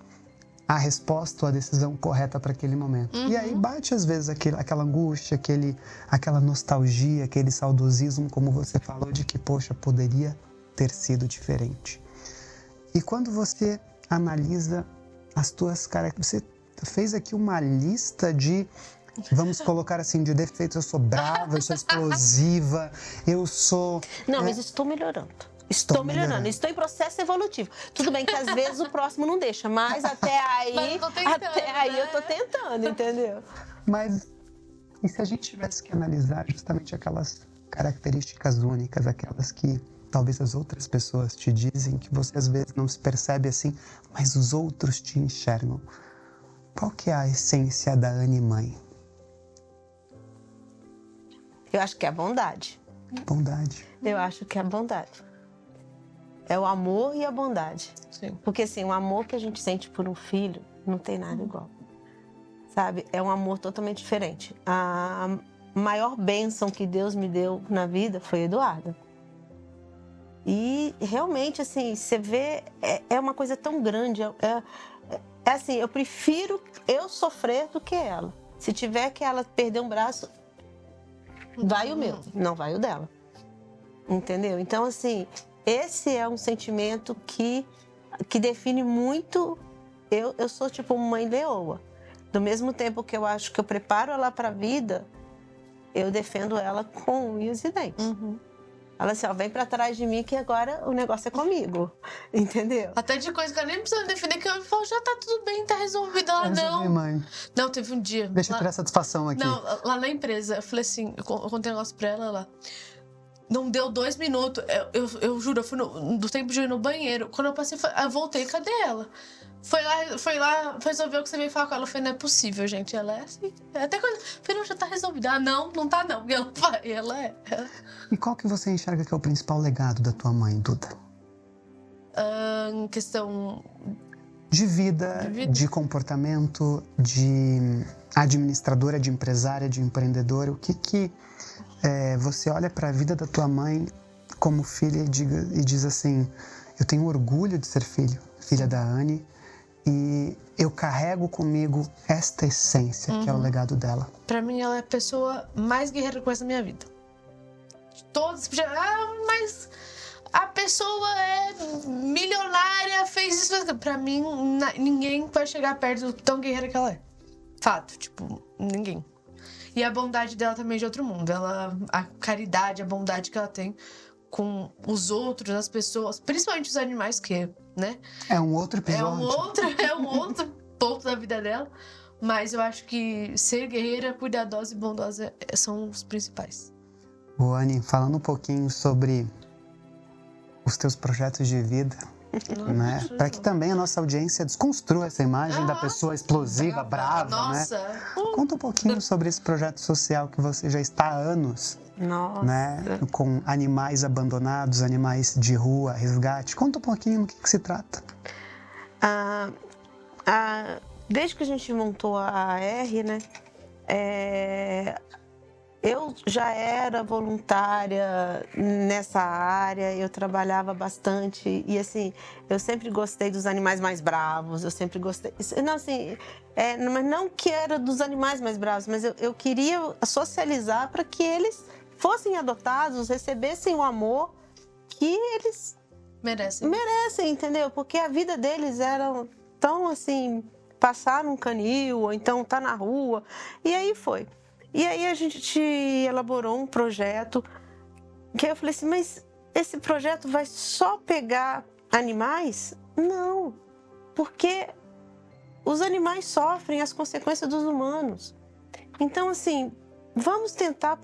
[SPEAKER 1] a resposta ou a decisão correta para aquele momento. E aí bate às vezes aquela angústia, aquela nostalgia, aquele saudosismo, como você falou, de que, poxa, poderia ter sido diferente. E quando você analisa as tuas características, você fez aqui uma lista de, vamos colocar assim, de defeitos. Eu sou brava, eu sou explosiva, eu sou...
[SPEAKER 2] Não, mas estou melhorando. Estou melhorando. Estou em processo evolutivo. Tudo bem que às vezes o próximo não deixa, mas até aí,
[SPEAKER 3] Mas eu tô tentando,
[SPEAKER 2] eu tô
[SPEAKER 3] né?
[SPEAKER 2] tentando, entendeu?
[SPEAKER 1] Mas e se a gente tivesse que analisar justamente aquelas características únicas, aquelas que talvez as outras pessoas te dizem, que você às vezes não se percebe assim, mas os outros te enxergam. Qual que é a essência da Anne mãe?
[SPEAKER 2] Eu acho que é a bondade.
[SPEAKER 1] Bondade.
[SPEAKER 2] Eu acho que é a bondade. É o amor e a bondade.
[SPEAKER 3] Sim.
[SPEAKER 2] Porque assim, o amor que a gente sente por um filho não tem nada igual. Sabe? É um amor totalmente diferente. A maior bênção que Deus me deu na vida foi Eduarda. E realmente, assim, você vê, é uma coisa tão grande. É assim, eu prefiro eu sofrer do que ela. Se tiver que ela perder um braço, vai o meu, não vai o dela. Entendeu? Então, assim, esse é um sentimento que define muito. Eu sou tipo mãe leoa. Do mesmo tempo que eu acho que eu preparo ela para a vida, eu defendo ela com unhas e dentes. Ela assim, ó, vem pra trás de mim que agora o negócio é comigo. Entendeu?
[SPEAKER 3] Até de coisa que eu nem preciso defender, que eu falo, já tá tudo bem, tá resolvido. Ela
[SPEAKER 1] Resolvi,
[SPEAKER 3] não.
[SPEAKER 1] mãe.
[SPEAKER 3] Não, teve um dia.
[SPEAKER 1] Deixa eu ter a satisfação aqui.
[SPEAKER 3] Não, lá na empresa, eu falei assim, eu contei um negócio pra ela lá. Não deu 2 minutos. Eu juro, eu fui do tempo de ir no banheiro. Quando eu passei, eu voltei, cadê ela? Foi lá, resolver o que você veio falar com ela. Eu falei, não é possível, gente. Ela é assim. Até quando. Eu falei, não, já tá resolvida. Ah, não tá não. E ela é.
[SPEAKER 1] E qual que você enxerga que é o principal legado da tua mãe, Duda?
[SPEAKER 3] Em questão.
[SPEAKER 1] De vida, de comportamento, de administradora, de empresária, de empreendedora. O que você olha para a vida da tua mãe como filha e diz assim, eu tenho orgulho de ser filha da Anne, e eu carrego comigo esta essência, que é o legado dela.
[SPEAKER 3] Pra mim, ela é a pessoa mais guerreira que eu conheço na minha vida. Todos. Mas a pessoa é milionária, fez isso. Pra mim, ninguém vai chegar perto do tão guerreira que ela é. Fato, tipo, ninguém. E a bondade dela também é de outro mundo. A caridade, a bondade que ela tem com os outros, as pessoas, principalmente os animais, que, né?
[SPEAKER 1] É um outro episódio.
[SPEAKER 3] É um outro ponto da vida dela. Mas eu acho que ser guerreira, cuidadosa e bondosa são os principais.
[SPEAKER 1] Ô, Anne, falando um pouquinho sobre os teus projetos de vida, né? Para que também a nossa audiência desconstrua essa imagem da pessoa explosiva, brava,
[SPEAKER 3] nossa.
[SPEAKER 1] né? Conta um pouquinho sobre esse projeto social que você já está há anos,
[SPEAKER 2] Nossa.
[SPEAKER 1] né? Com animais abandonados, animais de rua, resgate. Conta um pouquinho do que se trata.
[SPEAKER 2] Desde que a gente montou a AR, né? Eu já era voluntária nessa área, eu trabalhava bastante e assim, eu sempre gostei dos animais mais bravos, eu sempre gostei, não assim, mas não que era dos animais mais bravos, mas eu queria socializar para que eles fossem adotados, recebessem o amor que eles
[SPEAKER 3] Merecem,
[SPEAKER 2] entendeu? Porque a vida deles era tão assim, passar num canil, ou então tá na rua, e aí foi. E aí a gente elaborou um projeto que eu falei assim, mas esse projeto vai só pegar animais? Não, porque os animais sofrem as consequências dos humanos. Então, assim, vamos tentar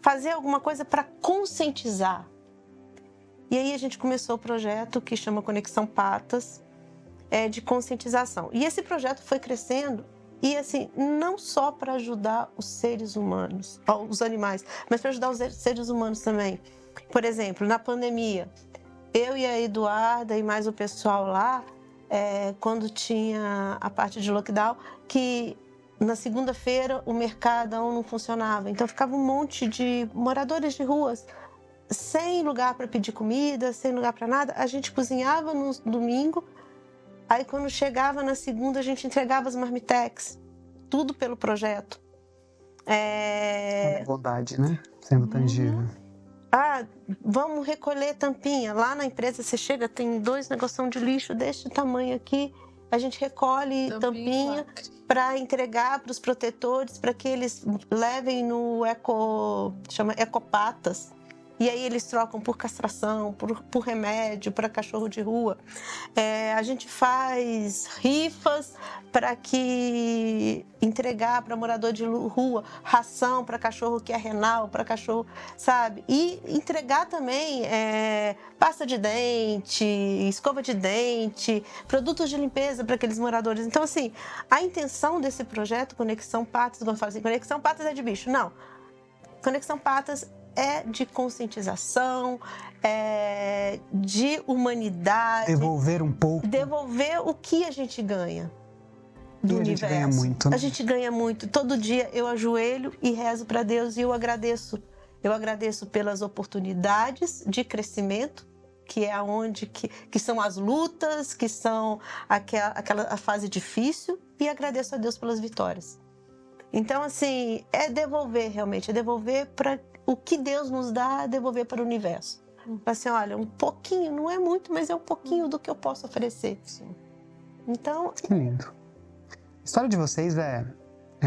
[SPEAKER 2] fazer alguma coisa para conscientizar. E aí a gente começou o projeto que chama Conexão Patas, de conscientização. E esse projeto foi crescendo e, assim, não só para ajudar os seres humanos, os animais, mas para ajudar os seres humanos também. Por exemplo, na pandemia, eu e a Eduarda e mais o pessoal lá, quando tinha a parte de lockdown, que na segunda-feira o Mercadão não funcionava. Então ficava um monte de moradores de ruas sem lugar para pedir comida, sem lugar para nada. A gente cozinhava no domingo, aí quando chegava na segunda a gente entregava as marmitex, tudo pelo projeto.
[SPEAKER 1] A bondade, né? Sendo tangível.
[SPEAKER 2] Vamos recolher tampinha. Lá na empresa você chega, tem 2 negocinhos de lixo deste tamanho aqui. A gente recolhe tampinha para entregar para os protetores, para que eles levem no chama Ecopatas. E aí eles trocam por castração, por remédio, para cachorro de rua. A gente faz rifas para entregar para morador de rua, ração para cachorro que é renal, para cachorro, sabe? E entregar também pasta de dente, escova de dente, produtos de limpeza para aqueles moradores. Então, assim, a intenção desse projeto Conexão Patas, quando eu falo assim, Conexão Patas é de bicho. Não. Conexão Patas é de conscientização, de humanidade.
[SPEAKER 1] Devolver um pouco.
[SPEAKER 2] Devolver o que a gente ganha do universo.
[SPEAKER 1] A gente ganha muito, né?
[SPEAKER 2] A gente ganha muito. Todo dia eu ajoelho e rezo para Deus e eu agradeço. Eu agradeço pelas oportunidades de crescimento, que é aonde que são as lutas, que são a fase difícil, e agradeço a Deus pelas vitórias. Então, assim, devolver realmente, devolver para o que Deus nos dá, devolver para o universo. Assim, olha, um pouquinho, não é muito, mas é um pouquinho do que eu posso oferecer.
[SPEAKER 3] Sim.
[SPEAKER 2] Então...
[SPEAKER 1] Que lindo. A história de vocês é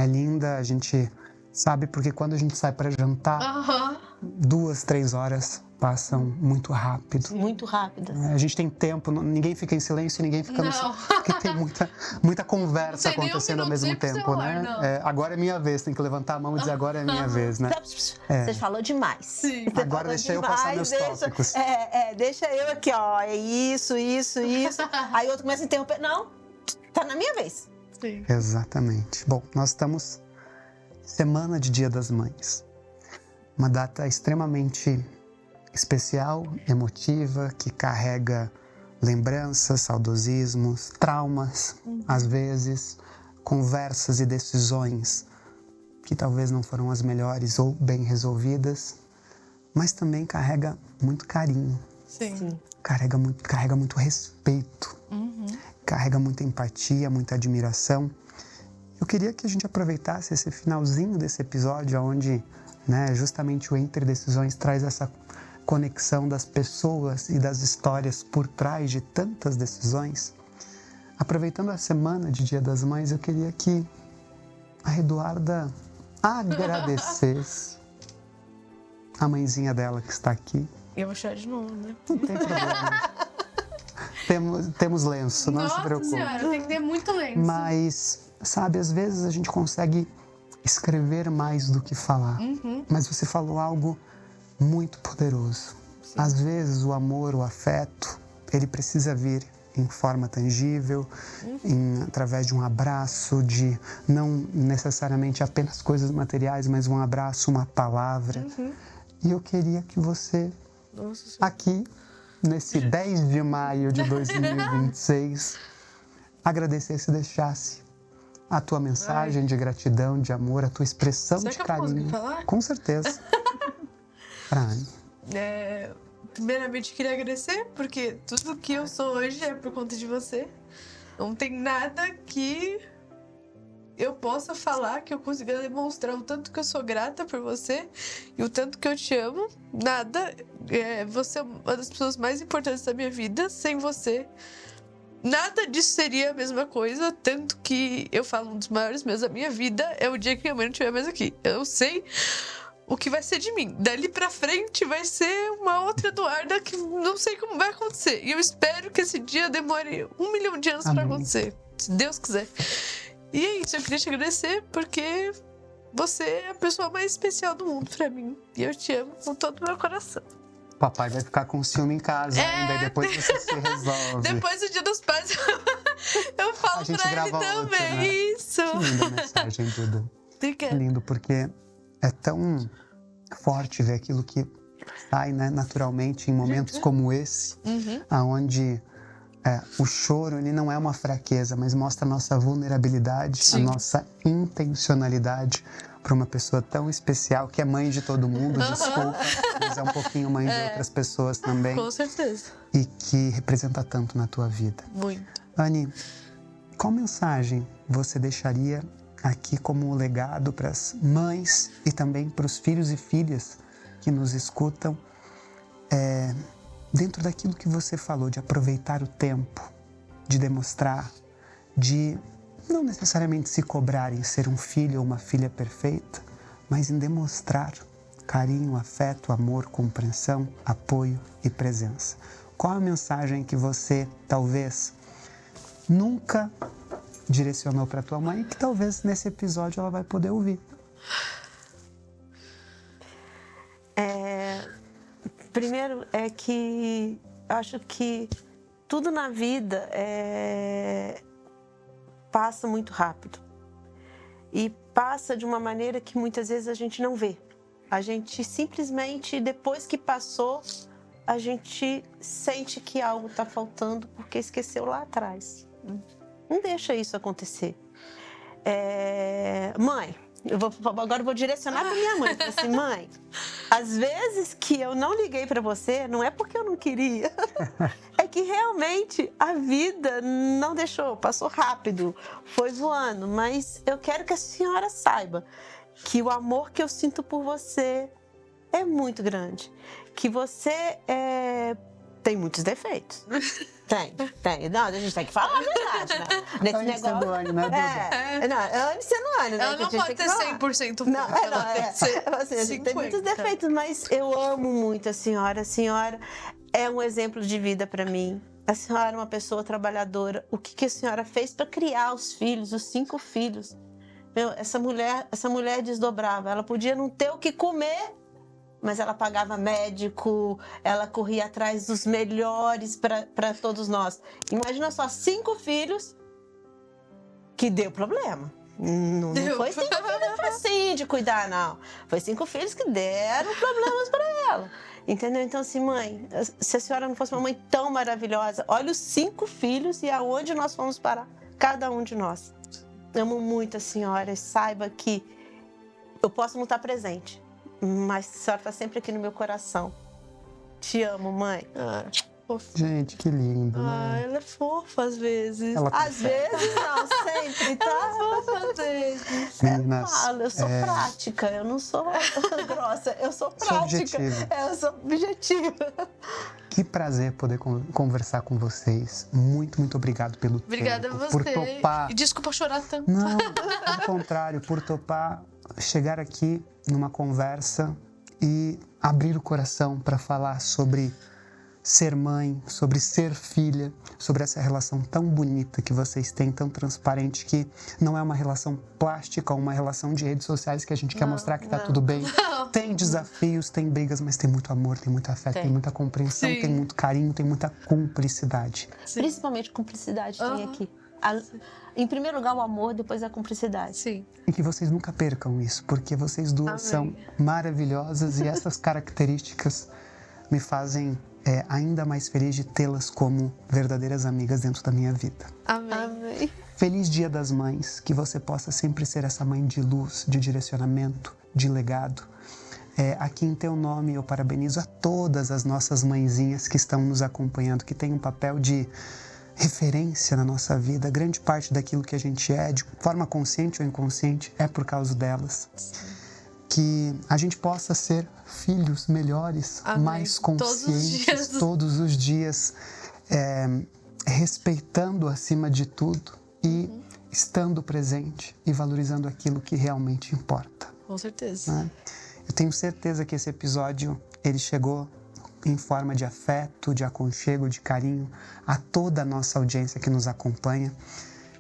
[SPEAKER 1] linda, a gente sabe, porque quando a gente sai para jantar, 2, 3 horas passam muito rápido.
[SPEAKER 2] Muito rápidas.
[SPEAKER 1] A gente tem tempo, ninguém fica em silêncio, ninguém fica no silêncio, porque tem muita conversa acontecendo ao mesmo tempo,
[SPEAKER 3] celular,
[SPEAKER 1] né? Agora é minha vez, tem que levantar a mão e dizer agora é minha vez, né?
[SPEAKER 2] Você falou demais.
[SPEAKER 3] Sim.
[SPEAKER 1] Agora deixa eu passar meus tópicos.
[SPEAKER 2] Deixa eu aqui, ó, é isso. Aí outro começa a interromper. Não, tá na minha vez.
[SPEAKER 3] Sim.
[SPEAKER 1] Exatamente. Bom, nós estamos semana de Dia das Mães. Uma data extremamente especial, emotiva, que carrega lembranças, saudosismos, traumas, às vezes, conversas e decisões que talvez não foram as melhores ou bem resolvidas, mas também carrega muito carinho.
[SPEAKER 3] Sim.
[SPEAKER 1] Carrega muito respeito, carrega muita empatia, muita admiração. Eu queria que a gente aproveitasse esse finalzinho desse episódio, onde, né, justamente o Entre Decisões traz essa conexão das pessoas e das histórias por trás de tantas decisões. Aproveitando a semana de Dia das Mães, eu queria que a Eduarda agradecesse a mãezinha dela que está aqui.
[SPEAKER 3] Eu vou chorar de novo, né?
[SPEAKER 1] Não tem problema. temos lenço, não se preocupe.
[SPEAKER 3] Nossa senhora, tem que ter muito lenço.
[SPEAKER 1] Mas, sabe, às vezes a gente consegue escrever mais do que falar. Mas você falou algo muito poderoso.
[SPEAKER 3] Sim.
[SPEAKER 1] Às vezes o amor, o afeto, ele precisa vir em forma tangível, através de um abraço, de não necessariamente apenas coisas materiais, mas um abraço, uma palavra. E eu queria que você, aqui, nesse 10 de maio de 2026, agradecesse e deixasse a tua mensagem de gratidão, de amor, a tua expressão de carinho.
[SPEAKER 3] Falar?
[SPEAKER 1] Com certeza. Pra Anne.
[SPEAKER 3] Primeiramente, queria agradecer, porque tudo que eu sou hoje é por conta de você. Não tem nada que eu possa falar que eu consiga demonstrar o tanto que eu sou grata por você e o tanto que eu te amo. Nada. Você é uma das pessoas mais importantes da minha vida. Sem você, nada disso seria a mesma coisa. Tanto que eu falo, um dos maiores meses da minha vida é o dia que minha mãe não estiver mais aqui. Eu sei o que vai ser de mim. Dali pra frente vai ser uma outra Eduarda que não sei como vai acontecer. E eu espero que esse dia demore 1 milhão de anos pra
[SPEAKER 1] Amém.
[SPEAKER 3] acontecer. Se Deus quiser. E é isso, eu queria te agradecer porque você é a pessoa mais especial do mundo pra mim. E eu te amo com todo o meu coração.
[SPEAKER 1] Papai vai ficar com ciúme em casa ainda, e depois você se resolve.
[SPEAKER 3] Depois do Dia dos Pais, eu
[SPEAKER 1] A
[SPEAKER 3] falo
[SPEAKER 1] gente
[SPEAKER 3] pra ele
[SPEAKER 1] grava
[SPEAKER 3] também.
[SPEAKER 1] outro, né?
[SPEAKER 3] Isso.
[SPEAKER 1] Que linda mensagem, Duda. Que
[SPEAKER 3] Obrigada.
[SPEAKER 1] lindo, porque é tão forte ver aquilo que sai, né, naturalmente em momentos como esse, aonde o choro ele não é uma fraqueza, mas mostra a nossa vulnerabilidade,
[SPEAKER 3] Sim.
[SPEAKER 1] a nossa intencionalidade para uma pessoa tão especial, que é mãe de todo mundo, desculpa, mas é um pouquinho mãe de outras pessoas também,
[SPEAKER 3] Com certeza.
[SPEAKER 1] e que representa tanto na tua vida.
[SPEAKER 3] Muito.
[SPEAKER 1] Anny, qual mensagem você deixaria aqui como legado para as mães e também para os filhos e filhas que nos escutam, dentro daquilo que você falou, de aproveitar o tempo, de demonstrar, de não necessariamente se cobrar em ser um filho ou uma filha perfeita, mas em demonstrar carinho, afeto, amor, compreensão, apoio e presença. Qual a mensagem que você talvez nunca direcionou para tua mãe e que talvez nesse episódio ela vai poder ouvir?
[SPEAKER 2] Primeiro é que acho que tudo na vida passa muito rápido. E passa de uma maneira que muitas vezes a gente não vê. A gente simplesmente, depois que passou, a gente sente que algo está faltando porque esqueceu lá atrás. Não deixa isso acontecer. Mãe, agora eu vou direcionar para minha mãe. Falei assim, mãe, às vezes que eu não liguei para você, não é porque eu não queria, é que realmente a vida não deixou, passou rápido, foi voando. Mas eu quero que a senhora saiba que o amor que eu sinto por você é muito grande. Que você tem muitos defeitos. Tem. Não, a gente tem que falar a verdade, né? Nesse
[SPEAKER 1] Anny sendo Anny, né, Duda?
[SPEAKER 2] Não, Anny sendo Anny, né?
[SPEAKER 3] Ela não pode ter 100%
[SPEAKER 2] Não,
[SPEAKER 3] ela tem que ser
[SPEAKER 2] assim, a gente tem
[SPEAKER 3] 50.
[SPEAKER 2] muitos defeitos, mas eu amo muito a senhora. A senhora é um exemplo de vida para mim. A senhora é uma pessoa trabalhadora. O que a senhora fez para criar os filhos, os 5 filhos? Meu, essa mulher desdobrava. Ela podia não ter o que comer, mas ela pagava médico, ela corria atrás dos melhores para todos nós. Imagina só, 5 filhos que deu problema. Não foi 5 filhos facinho de cuidar, não. Foi 5 filhos que deram problemas para ela. Entendeu? Então, assim, mãe, se a senhora não fosse uma mãe tão maravilhosa, olha os 5 filhos e aonde nós fomos parar, cada um de nós. Amo muito a senhora e saiba que eu posso não estar presente, mas a senhora está sempre aqui no meu coração. Te amo, mãe.
[SPEAKER 1] Gente, que lindo, né?
[SPEAKER 3] Ela é fofa às vezes.
[SPEAKER 2] Às vezes não, sempre, tá?
[SPEAKER 3] Fofa às vezes.
[SPEAKER 1] Meninas,
[SPEAKER 2] Eu sou prática, eu não sou grossa, eu sou
[SPEAKER 1] Sou
[SPEAKER 2] prática.
[SPEAKER 1] objetiva.
[SPEAKER 2] Eu sou objetiva.
[SPEAKER 1] Que prazer poder conversar com vocês. Muito, muito obrigado pelo
[SPEAKER 3] Obrigada
[SPEAKER 1] tempo,
[SPEAKER 3] a você.
[SPEAKER 1] por topar.
[SPEAKER 3] E desculpa chorar tanto.
[SPEAKER 1] Não, pelo contrário, por topar chegar aqui numa conversa e abrir o coração para falar sobre ser mãe, sobre ser filha, sobre essa relação tão bonita que vocês têm, tão transparente, que não é uma relação plástica, uma relação de redes sociais que a gente quer mostrar que tá tudo bem. Tem desafios, tem brigas, mas tem muito amor, tem muito afeto, tem muita compreensão,
[SPEAKER 3] Sim.
[SPEAKER 1] tem muito carinho, tem muita cumplicidade.
[SPEAKER 2] Principalmente cumplicidade tem aqui. Em primeiro lugar o amor, depois a cumplicidade.
[SPEAKER 3] Sim.
[SPEAKER 1] E que vocês nunca percam isso, porque vocês duas são maravilhosas e essas características me fazem ainda mais feliz de tê-las como verdadeiras amigas dentro da minha vida.
[SPEAKER 2] Amém.
[SPEAKER 1] Feliz Dia das Mães, que você possa sempre ser essa mãe de luz, de direcionamento, de legado. Aqui em teu nome eu parabenizo a todas as nossas mãezinhas que estão nos acompanhando, que têm um papel de referência na nossa vida. Grande parte daquilo que a gente é, de forma consciente ou inconsciente, é por causa delas. Que a gente possa ser filhos melhores,
[SPEAKER 3] Amém.
[SPEAKER 1] mais conscientes, todos os dias, respeitando acima de tudo e estando presente e valorizando aquilo que realmente importa.
[SPEAKER 3] Com certeza.
[SPEAKER 1] Né? Eu tenho certeza que esse episódio, ele chegou em forma de afeto, de aconchego, de carinho a toda a nossa audiência que nos acompanha.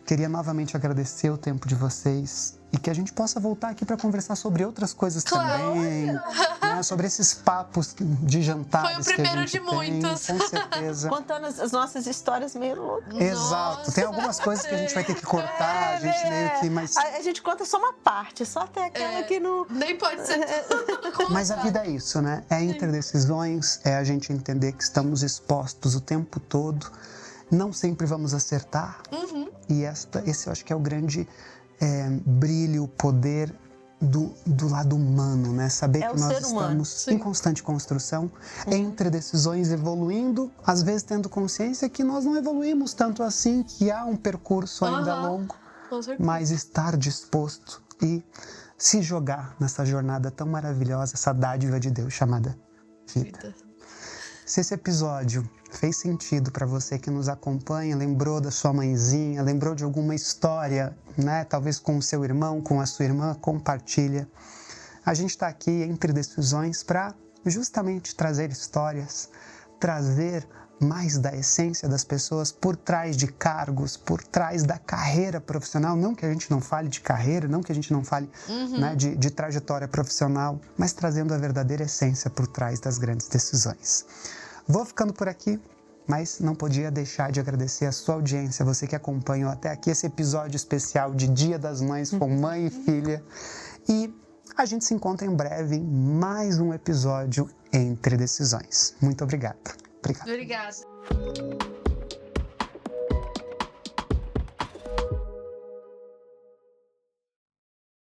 [SPEAKER 1] Queria novamente agradecer o tempo de vocês e que a gente possa voltar aqui para conversar sobre outras coisas também, né? Sobre esses papos de jantares.
[SPEAKER 3] Foi o primeiro
[SPEAKER 1] que a gente
[SPEAKER 3] de muitos.
[SPEAKER 1] tem, com certeza.
[SPEAKER 2] Contando as nossas histórias meio loucas.
[SPEAKER 1] Exato. Tem algumas coisas que a gente vai ter que cortar, a gente meio que... Mas...
[SPEAKER 2] A gente conta só uma parte, só até aquela que não...
[SPEAKER 3] Nem pode ser tudo.
[SPEAKER 1] Mas a vida é isso, né? É interdecisões, é a gente entender que estamos expostos o tempo todo. Não sempre vamos acertar. E esse eu acho que é o grande brilho, o poder do lado humano, né? Saber que nós estamos em constante construção, entre decisões, evoluindo, às vezes tendo consciência que nós não evoluímos tanto assim, que há um percurso ainda longo, mas estar disposto e se jogar nessa jornada tão maravilhosa, essa dádiva de Deus chamada vida. Se esse episódio fez sentido para você que nos acompanha, lembrou da sua mãezinha, lembrou de alguma história, né? Talvez com o seu irmão, com a sua irmã, compartilha. A gente está aqui entre decisões para justamente trazer histórias, trazer mais da essência das pessoas por trás de cargos, por trás da carreira profissional. Não que a gente não fale de carreira, não que a gente não fale né, de trajetória profissional, mas trazendo a verdadeira essência por trás das grandes decisões. Vou ficando por aqui, mas não podia deixar de agradecer a sua audiência, você que acompanhou até aqui esse episódio especial de Dia das Mães com mãe e filha. E a gente se encontra em breve em mais um episódio Entre Decisões. Muito obrigado.
[SPEAKER 3] Obrigada.